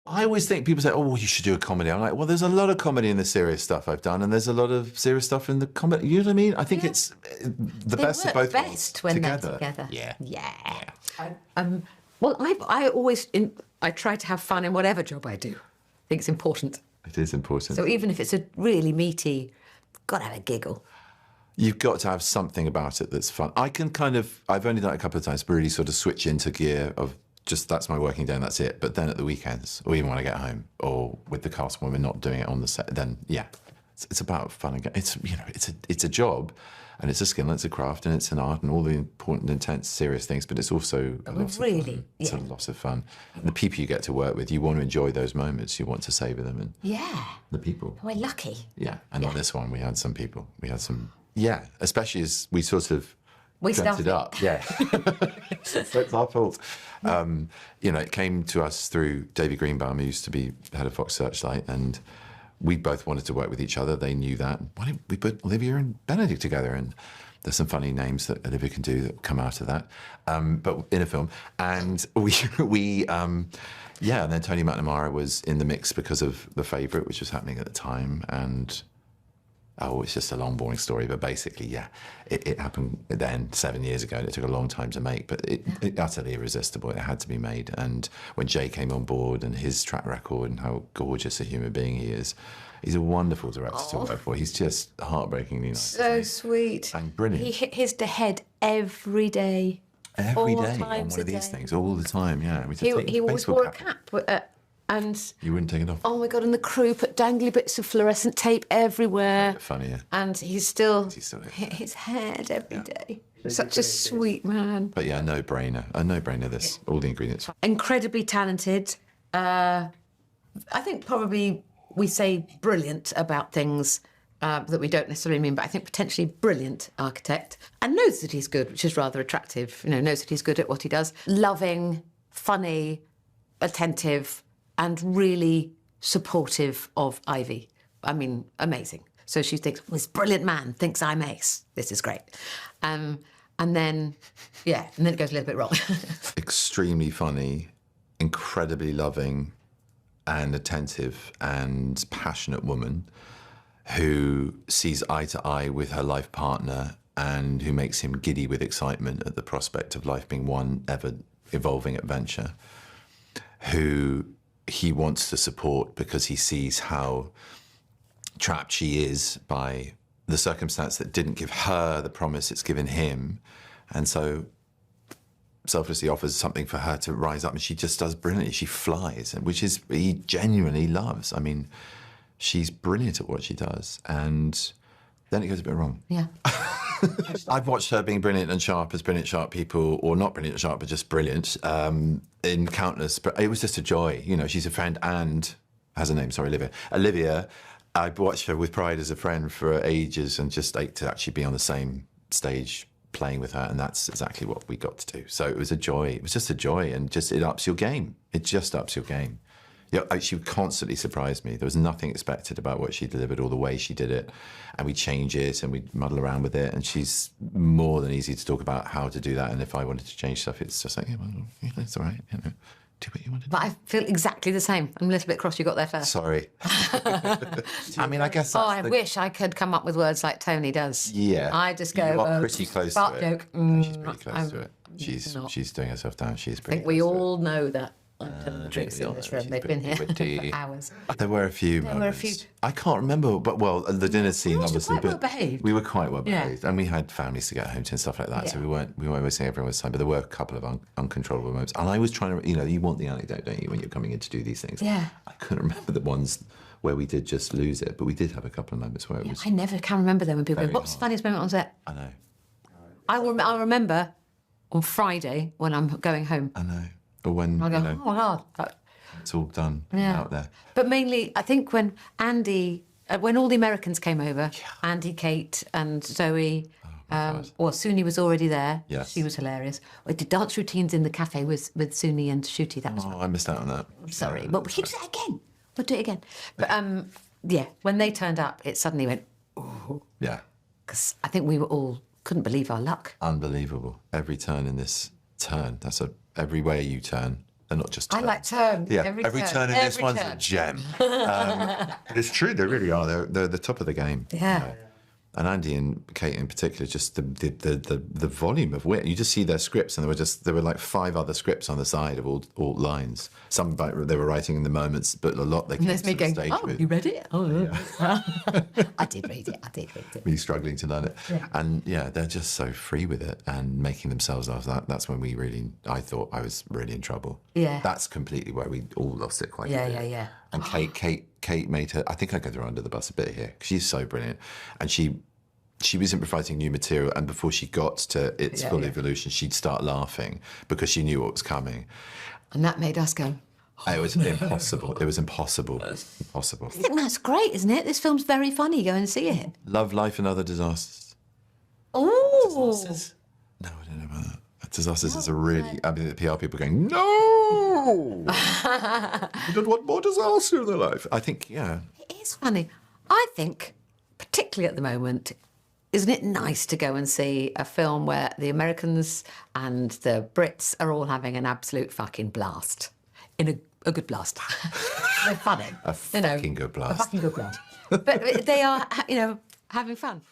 I always think people say, oh, well, you should do a comedy. I'm like, well, there's a lot of comedy in the serious stuff I've done, and there's a lot of serious stuff in the comedy. You know what I mean? I think it's the best of both worlds when together. they're together. Yeah. Well, I always I try to have fun in whatever job I do. I think it's important. It is important. So even if it's a really meaty, got to have a giggle. You've got to have something about it that's fun. I've only done it a couple of times, really sort of switch into gear of just that's my working day and that's it. But then at the weekends, or even when I get home, or with the cast when we're not doing it on the set, then it's about fun again. It's a job, and it's a skill, and it's a craft, and it's an art, and all the important, intense, serious things. But it's also a lot of fun. It's a lot of fun. And the people you get to work with, you want to enjoy those moments. You want to savour them, and the people. We're lucky. Yeah, and on this one, we had some people. We had some. Yeah, especially as we sort of. We dreamt it up, yeah. So it's our fault. It came to us through David Greenbaum, who used to be head of Fox Searchlight, and we both wanted to work with each other. They knew that. Why didn't we put Olivia and Benedict together? And there's some funny names that Olivia can do that come out of that, but in a film. And and then Tony McNamara was in the mix because of The Favourite, which was happening at the time, and. Oh, it's just a long, boring story, but basically, it happened then 7 years ago, and it took a long time to make, but it utterly irresistible. It had to be made, and when Jay came on board and his track record and how gorgeous a human being he is, he's a wonderful director to work for. He's just heartbreakingly nice. So sweet. And brilliant. He hit the head every day. Every day on one of these things, all the time, yeah. He always wore a cap. And you wouldn't take it off. Oh my God! And the crew put dangly bits of fluorescent tape everywhere. Funny, yeah. And he's still hit his head every day. Such a sweet man. But yeah, no brainer. This all the ingredients. Incredibly talented. I think probably we say brilliant about things that we don't necessarily mean, but I think potentially brilliant architect, and knows that he's good, which is rather attractive. Knows that he's good at what he does. Loving, funny, attentive. And really supportive of Ivy. I mean, amazing. So she thinks, this brilliant man thinks I'm ace. This is great. And then it goes a little bit wrong. Extremely funny, incredibly loving and attentive and passionate woman who sees eye to eye with her life partner and who makes him giddy with excitement at the prospect of life being one ever-evolving adventure, who he wants to support because he sees how trapped she is by the circumstance that didn't give her the promise it's given him, and so selflessly offers something for her to rise up, and she just does brilliantly. She flies, which is he genuinely loves. I mean, she's brilliant at what she does, and then it goes a bit wrong. Yeah. I've watched her being brilliant and sharp as brilliant, sharp people, or not brilliant and sharp, but just brilliant, in countless. But it was just a joy. She's a friend and has a name. Sorry, Olivia. Olivia, I watched her with pride as a friend for ages, and just like to actually be on the same stage playing with her, and that's exactly what we got to do. So it was a joy. It was just a joy, and it ups your game. It just ups your game. She constantly surprised me. There was nothing expected about what she delivered or the way she did it. And we change it and we muddle around with it. And she's more than easy to talk about how to do that. And if I wanted to change stuff, it's just like, it's all right. Do what you want to do. But I feel exactly the same. I'm a little bit cross you got there first. Sorry. I mean, I guess that's I wish I could come up with words like Tony does. Yeah. I just go, you are pretty close to it. Joke. She's pretty close to it. She's doing herself down. She's pretty I think we all know that. I'm telling the truth in this room. They've been here for hours. There were a few moments. I can't remember, but the dinner scene obviously. Well behaved. We were quite well behaved, and we had families to get home to and stuff like that. Yeah. So we weren't wasting everyone's time. But there were a couple of uncontrollable moments, and I was trying to, you want the anecdote, don't you, when you're coming in to do these things? Yeah. I couldn't remember the ones where we did just lose it, but we did have a couple of moments where it was. I never can remember them when people go, "What's the funniest moment on set?" I know. I remember on Friday when I'm going home. I know. Or when I go, oh my God. It's all done out there. But mainly, I think when Andy, when all the Americans came over, Andy, Kate and Zoe, Suni was already there. Yes. She was hilarious. We did dance routines in the cafe with Suni and Shooty. That was fun. I missed out on that. I'm sorry, but we can do it again. We'll do it again. But when they turned up, it suddenly went, oh. Yeah. Because I think we were all, couldn't believe our luck. Unbelievable. Every turn in this turn, every way you turn, They're not just I turns. like turn. Yeah, Every turn in this one's a gem. It's true, they really are. They're the top of the game. Yeah. You know. And Andy and Kate in particular, just the volume of wit. You just see their scripts, and there were like 5 other scripts on the side of all lines. Some about they were writing in the moments, but a lot they came There's to me the going, stage oh, with. you read it? Oh, yeah. I did read it. Me struggling to learn it. Yeah. And yeah, they're just so free with it and making themselves laugh. That's when I thought I was really in trouble. Yeah. That's completely where we all lost it quite a Yeah, bit. yeah, yeah. And Kate made her, I think I go through under the bus a bit here, because she's so brilliant. And she was improvising new material, and before she got to its full evolution, she'd start laughing because she knew what was coming. And that made us go, It was impossible. It was impossible. Impossible. I think that's great, isn't it? This film's very funny. Go and see it. Love, Life and Other Disasters. Oh. No, I don't know about that. Disasters is a really... I mean, the PR people are going, no! We don't want more disaster in their life. I think, yeah. It is funny. I think, particularly at the moment, isn't it nice to go and see a film where the Americans and the Brits are all having an absolute fucking blast? In a good blast. They're funny. A fucking good blast. A fucking good blast. But they are, having fun.